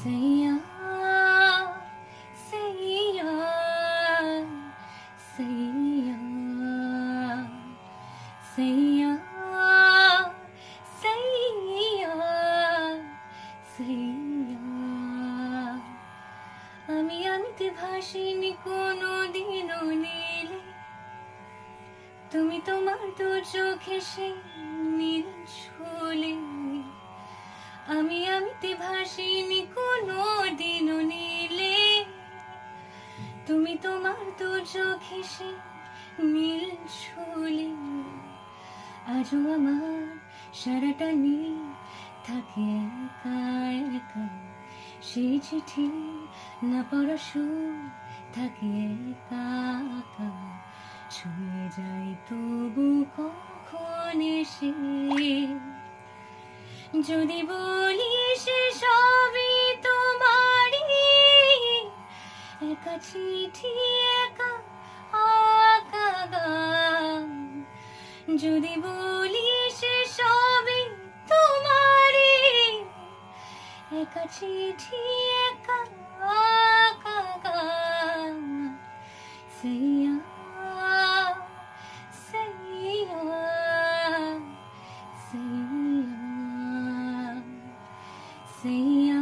सैया सैया सैया सैया सैया सैया আমি আনতে ভাসিনি কোনো দিনও নীলে তুমি তোমার দু চোখে সেই নীল ছুলে আমি আনতে ভাসিনি কোনো দিনও নীলে তুমি তোমার দু চোখে সেই নীল ছুলে আজও আমার সারাটা নীল থাকে একা একা সেই চিঠি না পড়া সুর থাকে একা একা ছুঁয়ে যায় তবু কখন এসে যদি বলি সে সবই তোমারই একা চিঠি একা আঁকা গান যদি বলি সে সবই তোমারই একা চিঠি একা আঁকা গান সैया सैया सैया सैया